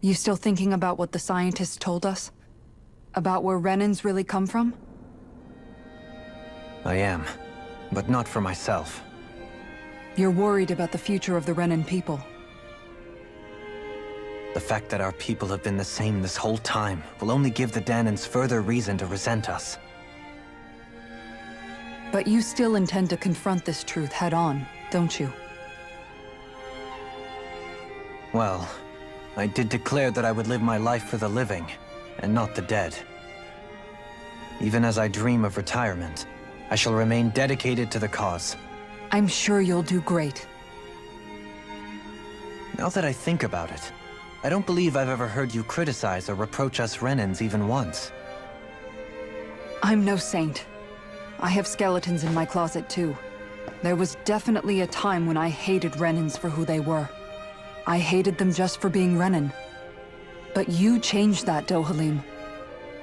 You still thinking about what the scientists told us? About where Renans really come from? I am, but not for myself. You're worried about the future of the Renan people. The fact that our people have been the same this whole time will only give the Danans further reason to resent us. But you still intend to confront this truth head-on, don't you? Well, I did declare that I would live my life for the living, and not the dead. Even as I dream of retirement, I shall remain dedicated to the cause. I'm sure you'll do great. Now that I think about it, I don't believe I've ever heard you criticize or reproach us Renans even once. I'm no saint. I have skeletons in my closet too. There was definitely a time when I hated Renans for who they were. I hated them just for being Renan. But you changed that, Dohalim.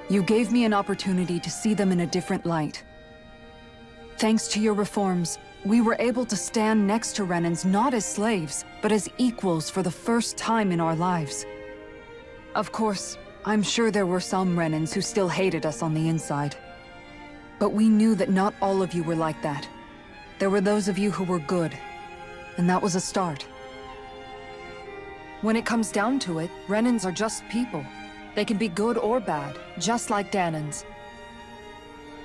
You gave me an opportunity to see them in a different light. Thanks to your reforms, we were able to stand next to Renans not as slaves, but as equals for the first time in our lives. Of course, I'm sure there were some Renans who still hated us on the inside. But we knew that not all of you were like that. There were those of you who were good, and that was a start. When it comes down to it, Renans are just people. They can be good or bad, just like Danans.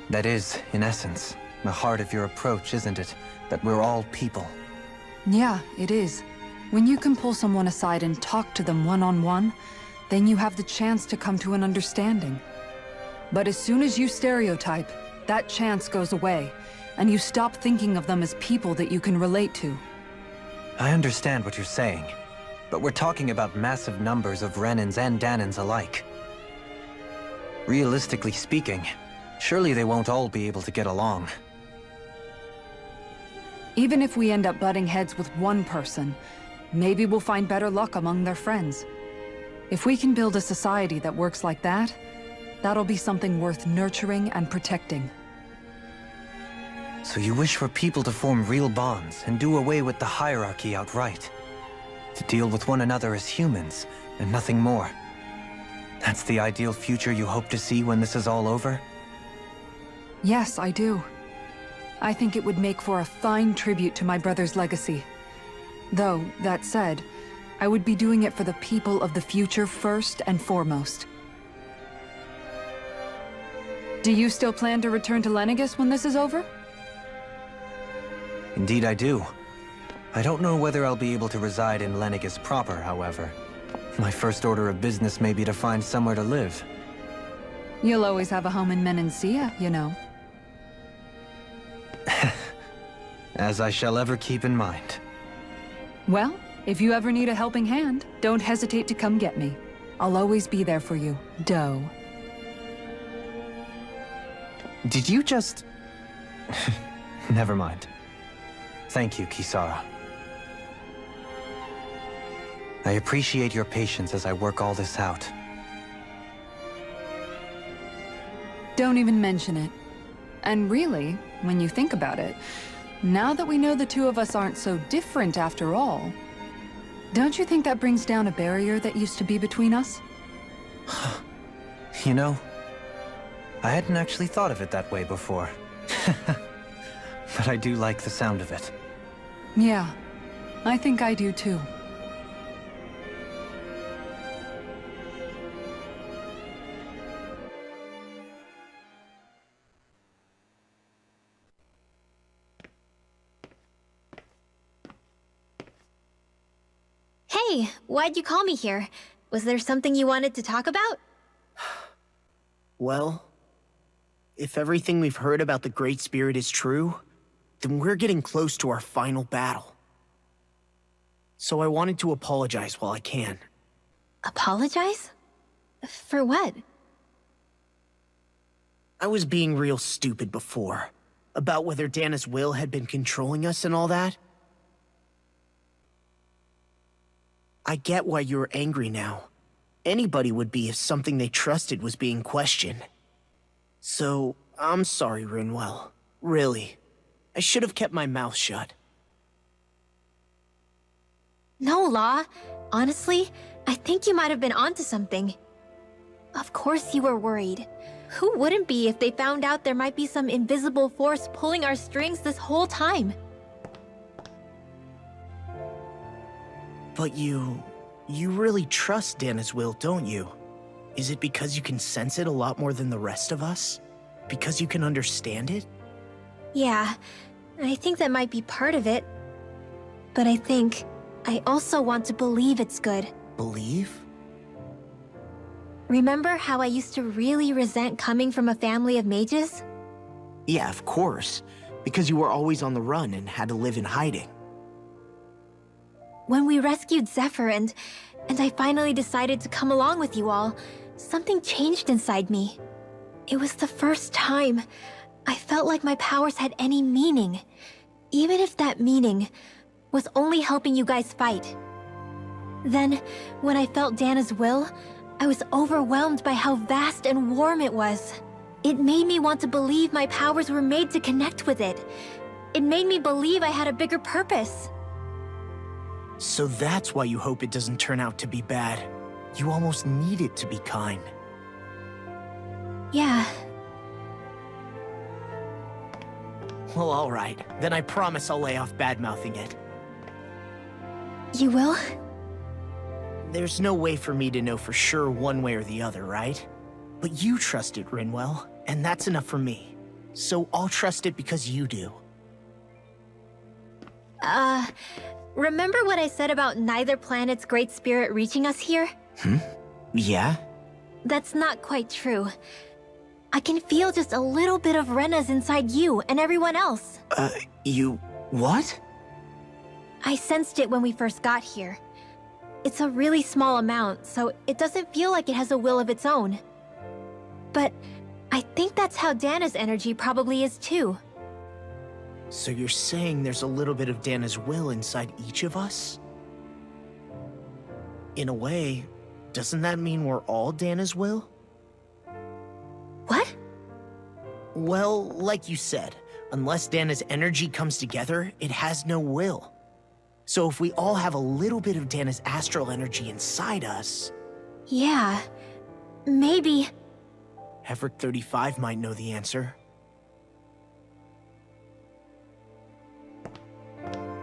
That is, in essence, the heart of your approach, isn't it? That we're all people. Yeah, it is. When you can pull someone aside and talk to them one-on-one, then you have the chance to come to an understanding. But as soon as you stereotype, that chance goes away, and you stop thinking of them as people that you can relate to. I understand what you're saying, but we're talking about massive numbers of Renans and Danans alike. Realistically speaking, surely they won't all be able to get along. Even if we end up butting heads with one person, maybe we'll find better luck among their friends. If we can build a society that works like that, that'll be something worth nurturing and protecting. So you wish for people to form real bonds and do away with the hierarchy outright? To deal with one another as humans, and nothing more? That's the ideal future you hope to see when this is all over? Yes, I do. I think it would make for a fine tribute to my brother's legacy. Though, that said, I would be doing it for the people of the future first and foremost. Do you still plan to return to Lenegis when this is over? Indeed I do. I don't know whether I'll be able to reside in Lenegis proper, however. My first order of business may be to find somewhere to live. You'll always have a home in Menancia, you know. As I shall ever keep in mind. Well, if you ever need a helping hand, don't hesitate to come get me. I'll always be there for you, Doe. Did you just... Never mind. Thank you, Kisara. I appreciate your patience as I work all this out. Don't even mention it. And really, when you think about it, now that we know the two of us aren't so different after all, don't you think that brings down a barrier that used to be between us? You know, I hadn't actually thought of it that way before. But I do like the sound of it. Yeah, I think I do too. Hey, why'd you call me here? Was there something you wanted to talk about? Well, if everything we've heard about the Great Spirit is true, then we're getting close to our final battle. So I wanted to apologize while I can. Apologize? For what? I was being real stupid before, about whether Dana's will had been controlling us and all that. I get why you're angry now. Anybody would be if something they trusted was being questioned. So, I'm sorry, Rinwell. Really. I should have kept my mouth shut. No, Law. Honestly, I think you might have been onto something. Of course you were worried. Who wouldn't be if they found out there might be some invisible force pulling our strings this whole time? But you really trust Dana's will, don't you? Is it because you can sense it a lot more than the rest of us? Because you can understand it? Yeah, I think that might be part of it. But I also want to believe it's good. Believe? Remember how I used to really resent coming from a family of mages? Yeah, of course. Because you were always on the run and had to live in hiding. When we rescued Zephyr and I finally decided to come along with you all, something changed inside me. It was the first time I felt like my powers had any meaning, even if that meaning was only helping you guys fight. Then, when I felt Dana's will, I was overwhelmed by how vast and warm it was. It made me want to believe my powers were made to connect with it. It made me believe I had a bigger purpose. So that's why you hope it doesn't turn out to be bad. You almost need it to be kind. Yeah. Well, alright. Then I promise I'll lay off bad-mouthing it. You will? There's no way for me to know for sure one way or the other, right? But you trust it, Rinwell, and that's enough for me. So I'll trust it because you do. Remember what I said about neither planet's great spirit reaching us here? Yeah? That's not quite true. I can feel just a little bit of Rena's inside you and everyone else. You... what? I sensed it when we first got here. It's a really small amount, so it doesn't feel like it has a will of its own. But I think that's how Dana's energy probably is too. So you're saying there's a little bit of Dana's will inside each of us? In a way, doesn't that mean we're all Dana's will? What? Well, like you said, unless Dana's energy comes together, it has no will. So if we all have a little bit of Dana's astral energy inside us... Yeah, maybe... Hefric 35 might know the answer.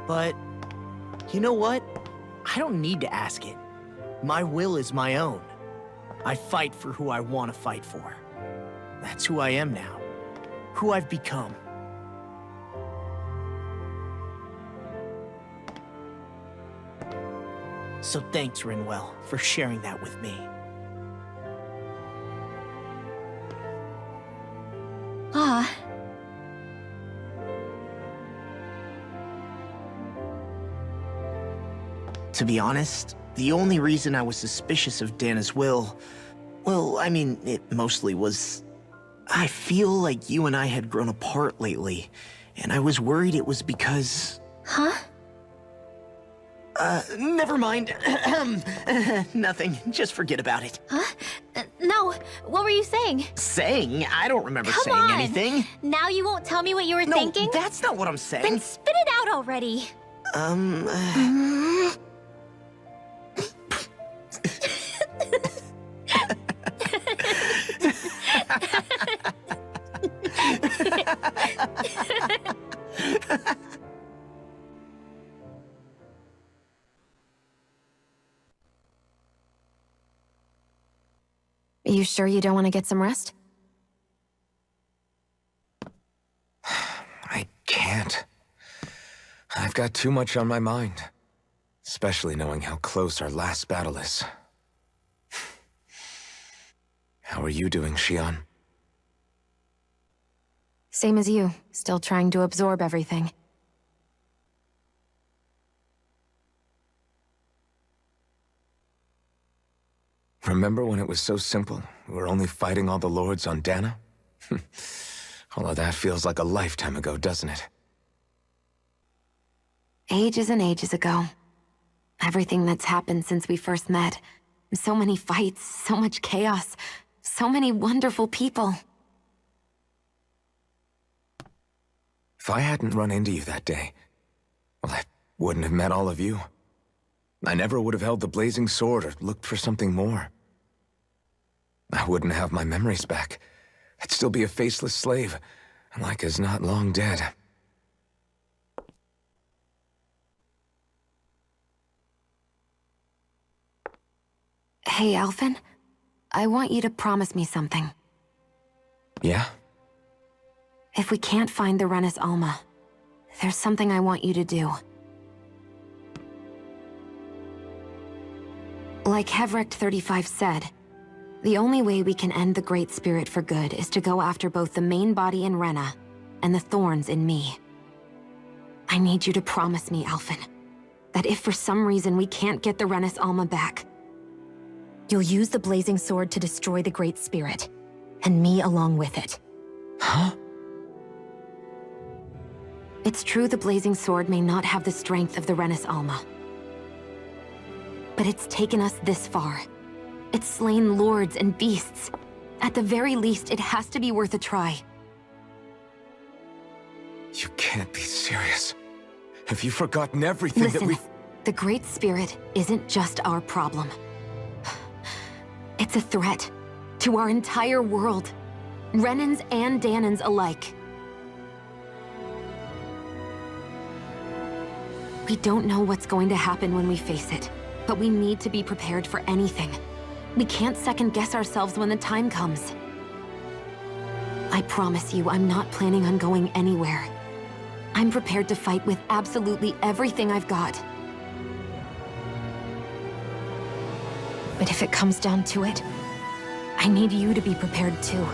But, you know what? I don't need to ask it. My will is my own. I fight for who I want to fight for. That's who I am now. Who I've become. So thanks, Rinwell, for sharing that with me. Ah. To be honest, the only reason I was suspicious of Dana's will... well, I mean, it mostly was... I feel like you and I had grown apart lately, and I was worried it was because... Huh? Never mind. Nothing. Just forget about it. Huh? No, what were you saying? Saying? I don't remember Come saying on. anything. Now you won't tell me what you were No, thinking? that's not what I'm saying. Then spit it out already. You sure you don't want to get some rest? I can't. I've got too much on my mind. Especially knowing how close our last battle is. How are you doing, Xion? Same as you, still trying to absorb everything. Remember when it was so simple? We were only fighting all the lords on Dana? All of that feels like a lifetime ago, doesn't it? Ages and ages ago. Everything that's happened since we first met. So many fights, so much chaos, so many wonderful people. If I hadn't run into you that day, well, I wouldn't have met all of you. I never would have held the blazing sword or looked for something more. I wouldn't have my memories back. I'd still be a faceless slave, like as not long dead. Hey, Alphen. I want you to promise me something. Yeah? If we can't find the Renis Alma, there's something I want you to do. Like Hereafter 35 said, the only way we can end the Great Spirit for good is to go after both the main body in Rena and the thorns in me. I need you to promise me, Alphen, that if for some reason we can't get the Renis Alma back, you'll use the blazing sword to destroy the Great Spirit, and me along with it. Huh? It's true the blazing sword may not have the strength of the Renis Alma, but it's taken us this far. It's slain lords and beasts. At the very least, it has to be worth a try. You can't be serious. Have you forgotten everything Listen, that we've... the Great Spirit isn't just our problem. It's a threat to our entire world. Renans and Danans alike. We don't know what's going to happen when we face it, but we need to be prepared for anything. We can't second-guess ourselves when the time comes. I promise you, I'm not planning on going anywhere. I'm prepared to fight with absolutely everything I've got. But if it comes down to it, I need you to be prepared too.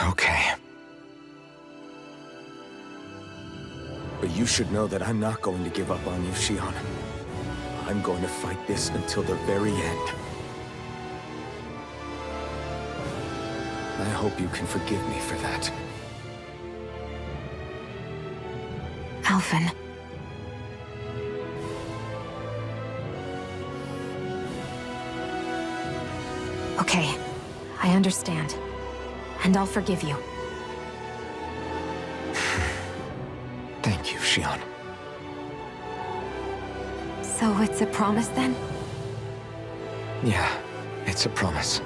Okay. But you should know that I'm not going to give up on you, Xion. I'm going to fight this until the very end. I hope you can forgive me for that. Alphen. Okay, I understand. And I'll forgive you. Thank you, Xion. So it's a promise then? Yeah, it's a promise.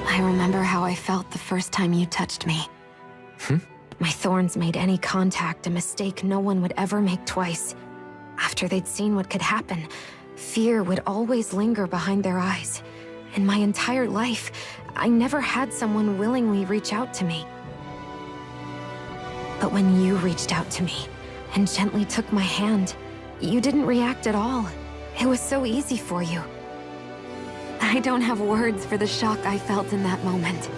I remember how I felt the first time you touched me. My thorns made any contact a mistake no one would ever make twice. After they'd seen what could happen, fear would always linger behind their eyes. In my entire life, I never had someone willingly reach out to me. But when you reached out to me and gently took my hand, you didn't react at all. It was so easy for you. I don't have words for the shock I felt in that moment.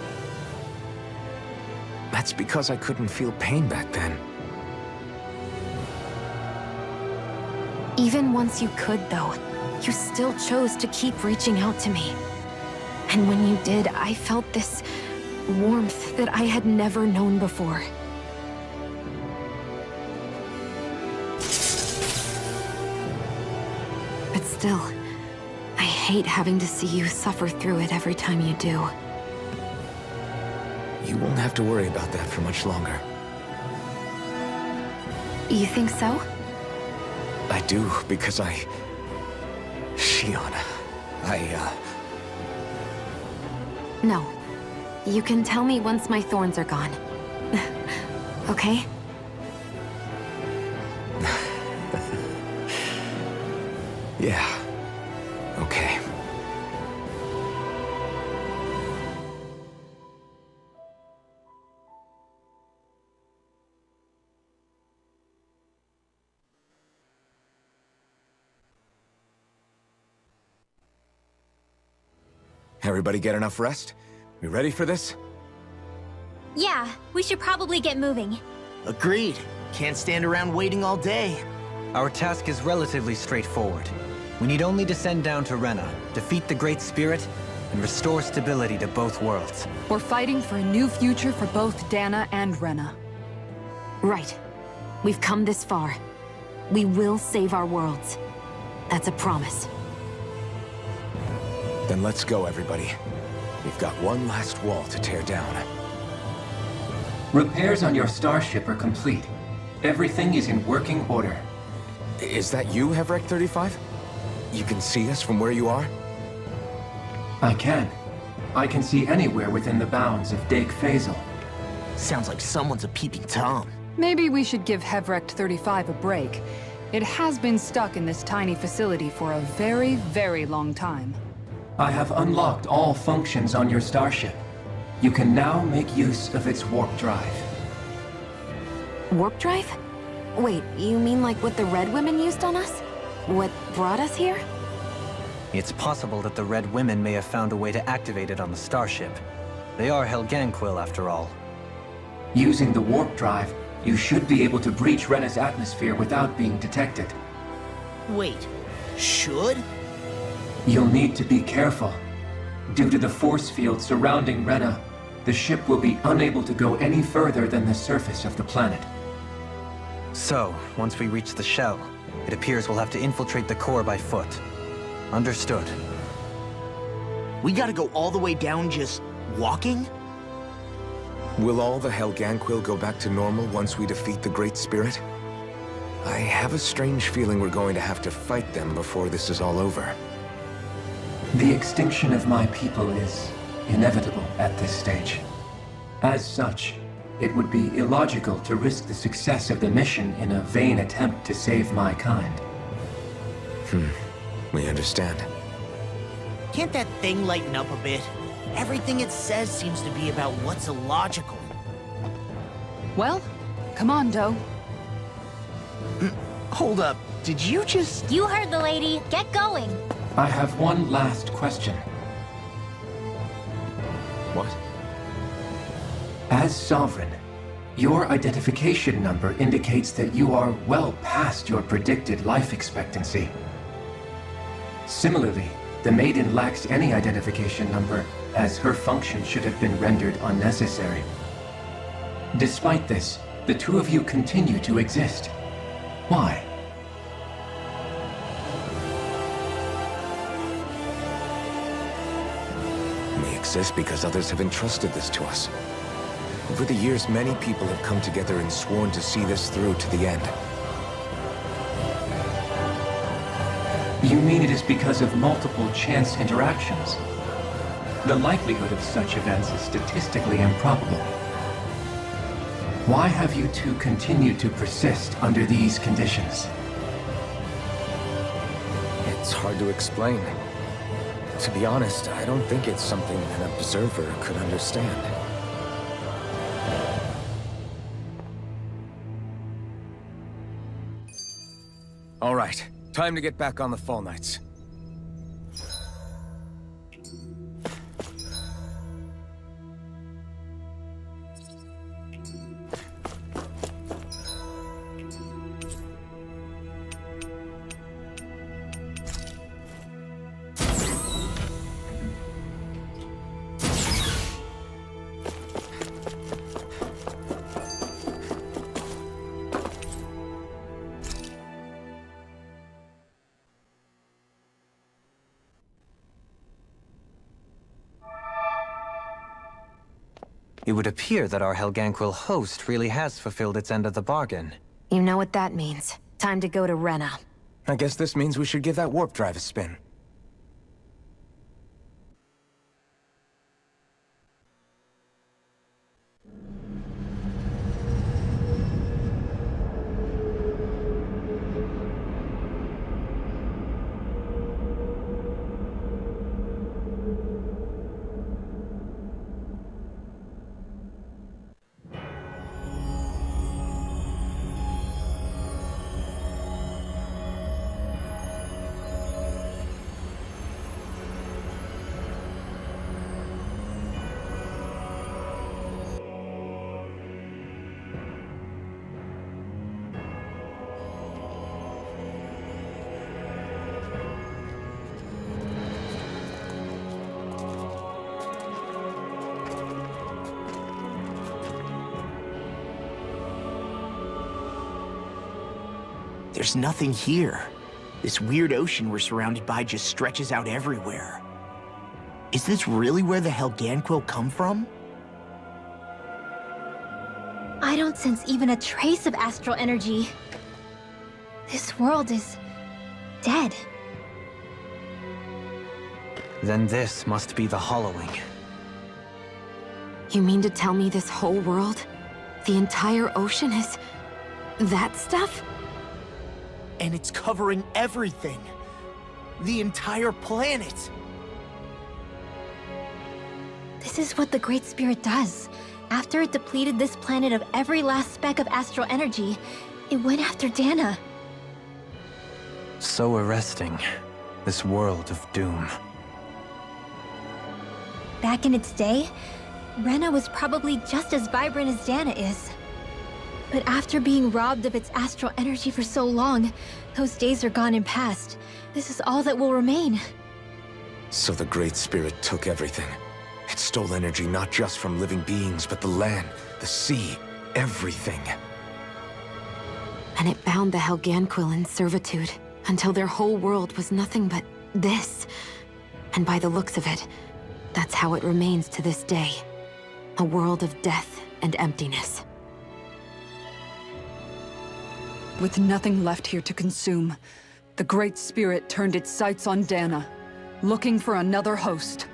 That's because I couldn't feel pain back then. Even once you could, though, you still chose to keep reaching out to me. And when you did, I felt this warmth that I had never known before. But still, I hate having to see you suffer through it every time you do. You won't have to worry about that for much longer. You think so? I do, because Xion, No. You can tell me once my thorns are gone. Okay? Yeah. Okay. Everybody get enough rest? We ready for this? Yeah, we should probably get moving. Agreed. Can't stand around waiting all day. Our task is relatively straightforward. We need only descend down to Rena, defeat the Great Spirit, and restore stability to both worlds. We're fighting for a new future for both Dana and Rena. Right. We've come this far. We will save our worlds. That's a promise. Then let's go, everybody. We've got one last wall to tear down. Repairs on your starship are complete. Everything is in working order. Is that you, Hereafter 35? You can see us from where you are? I can. I can see anywhere within the bounds of Dake Faisal. Sounds like someone's a peeping Tom. Maybe we should give Hereafter 35 a break. It has been stuck in this tiny facility for a very, very long time. I have unlocked all functions on your starship. You can now make use of its warp drive. Warp drive? Wait, you mean like what the Red Women used on us? What brought us here? It's possible that the Red Women may have found a way to activate it on the starship. They are Helganquil, after all. Using the warp drive, you should be able to breach Rena's atmosphere without being detected. Wait, should? You'll need to be careful. Due to the force field surrounding Rena, the ship will be unable to go any further than the surface of the planet. So, once we reach the shell, it appears we'll have to infiltrate the core by foot. Understood. We gotta go all the way down just walking? Will all the Helganquil go back to normal once we defeat the Great Spirit? I have a strange feeling we're going to have to fight them before this is all over. The extinction of my people is inevitable at this stage. As such, it would be illogical to risk the success of the mission in a vain attempt to save my kind. We understand. Can't that thing lighten up a bit? Everything it says seems to be about what's illogical. Well, come on, Doe. Hold up, did you just... You heard the lady. Get going. I have one last question. What? As Sovereign, your identification number indicates that you are well past your predicted life expectancy. Similarly, the Maiden lacks any identification number, as her function should have been rendered unnecessary. Despite this, the two of you continue to exist. Why? We exist because others have entrusted this to us. Over the years, many people have come together and sworn to see this through to the end. You mean it is because of multiple chance interactions? The likelihood of such events is statistically improbable. Why have you two continued to persist under these conditions? It's hard to explain. To be honest, I don't think it's something an observer could understand. All right, time to get back on the Fall Knights. It would appear that our Helganquil host really has fulfilled its end of the bargain. You know what that means. Time to go to Rena. I guess this means we should give that warp drive a spin. There's nothing here. This weird ocean we're surrounded by just stretches out everywhere. Is this really where the Helganquil come from? I don't sense even a trace of astral energy. This world is dead. Then this must be the hollowing. You mean to tell me this whole world, the entire ocean is that stuff? And it's covering everything. The entire planet. This is what the Great Spirit does. After it depleted this planet of every last speck of astral energy, it went after Dana. So arresting. This world of doom. Back in its day, Rena was probably just as vibrant as Dana is. But after being robbed of its astral energy for so long, those days are gone and past. This is all that will remain. So the Great Spirit took everything. It stole energy not just from living beings, but the land, the sea, everything. And it bound the Helganquil in servitude, until their whole world was nothing but this. And by the looks of it, that's how it remains to this day. A world of death and emptiness. With nothing left here to consume, the Great Spirit turned its sights on Dana, looking for another host.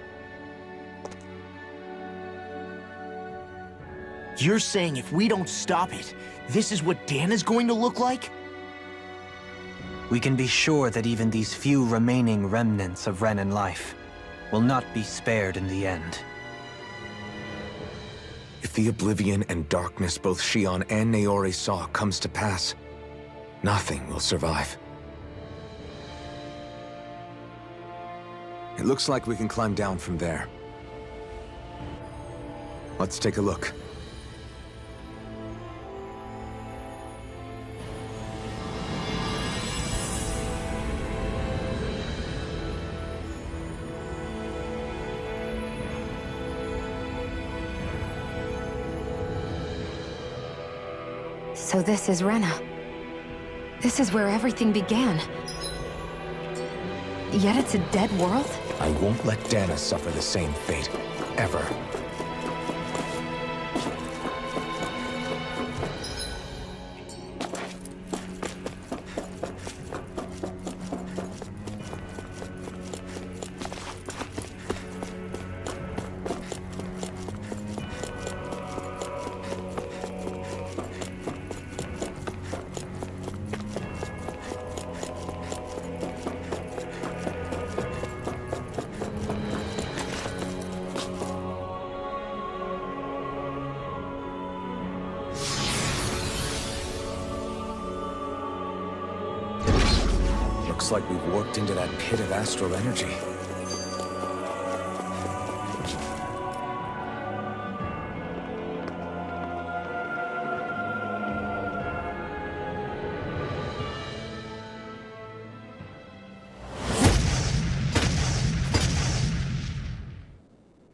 You're saying if we don't stop it, this is what Dana's going to look like? We can be sure that even these few remaining remnants of Renan life will not be spared in the end. If the oblivion and darkness both Shion and Naori saw comes to pass, nothing will survive. It looks like we can climb down from there. Let's take a look. So this is Rena. This is where everything began. Yet it's a dead world? I won't let Dana suffer the same fate, ever. Looks like we've warped into that pit of astral energy.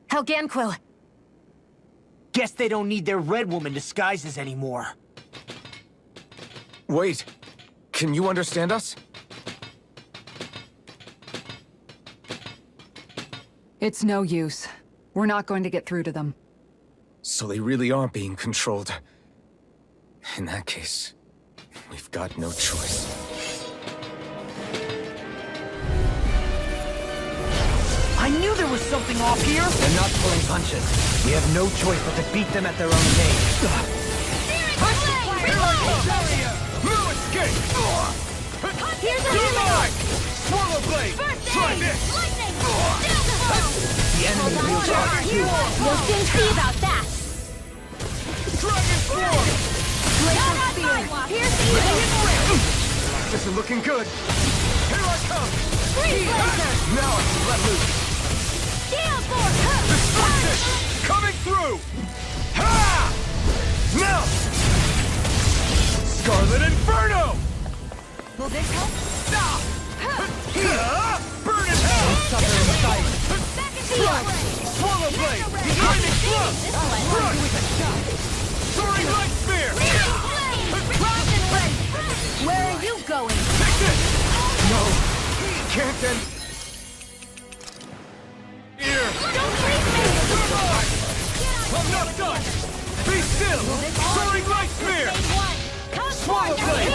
Helganquil! Guess they don't need their Red Woman disguises anymore. Wait, can you understand us? It's no use. We're not going to get through to them. So they really are being controlled. In that case, we've got no choice. I knew there was something off here! They're not pulling punches. We have no choice but to beat them at their own game. No escape! Here's a Swallow blade! Try this! The enemy wields arc too. We'll soon see about that! Dragon form! Here's the This is looking good. Here I come! Now I can let loose. Destruction! Coming through! Ha! Now! Scarlet Inferno! Will this help? Burn in hell! Suffer in silence. Swallow blade! Lightning club! Soaring light spear! Where are you going? Take this! No! Can't end... Here! done! Be still! Soaring light spear! Swallow blade!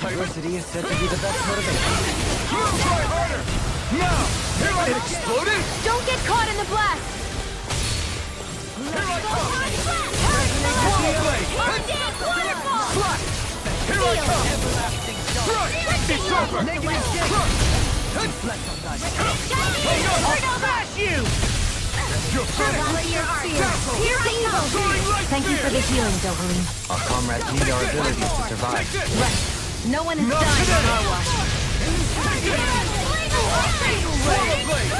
Diversity is said to be the best motivation. Try harder! Now! Here I exploded! Don't get caught in the blast! Here I come! Swallow blade! Slash! Here I come! Right! It's over! Crush! Smash you! You're finished! Here I go! Soaring light Thank you for the healing, Dovaline. Our comrades need our abilities to survive. No one is Not dying today! on our watch. Swallow blade!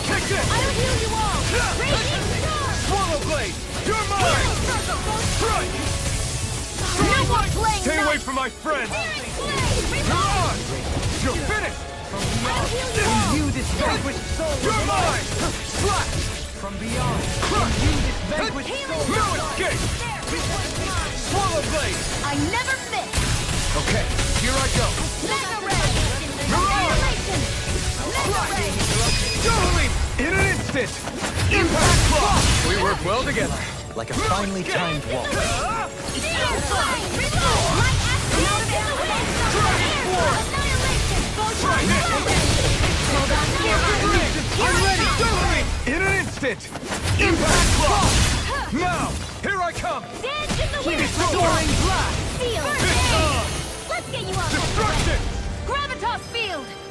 Kick it! I'll heal you all! Raging Star! Swallow blade! You're mine! Strike! No more playing Stay away nice! from my friend! Blade! You're on! You're finished! I'll heal you all! You, this vanquished soul, You're mine! Slash! from beyond. Crush! You, this vanquished soul. No escape! Swallow blade! I never miss! Okay, here I go! Mega Ray! Annihilation! Mega Ray! Totally! In an instant! Impact Claw! We work well together. Like a finely timed waltz. Steel Flame! Reload! Light action! Annihilation! Hold on here! I'm ready! Totally! In an instant! Impact Claw! Now! Here I come! Dance in the wind! Soaring blast! Steel! Fist on! Let's get you out! Destruction! Gravitas Field!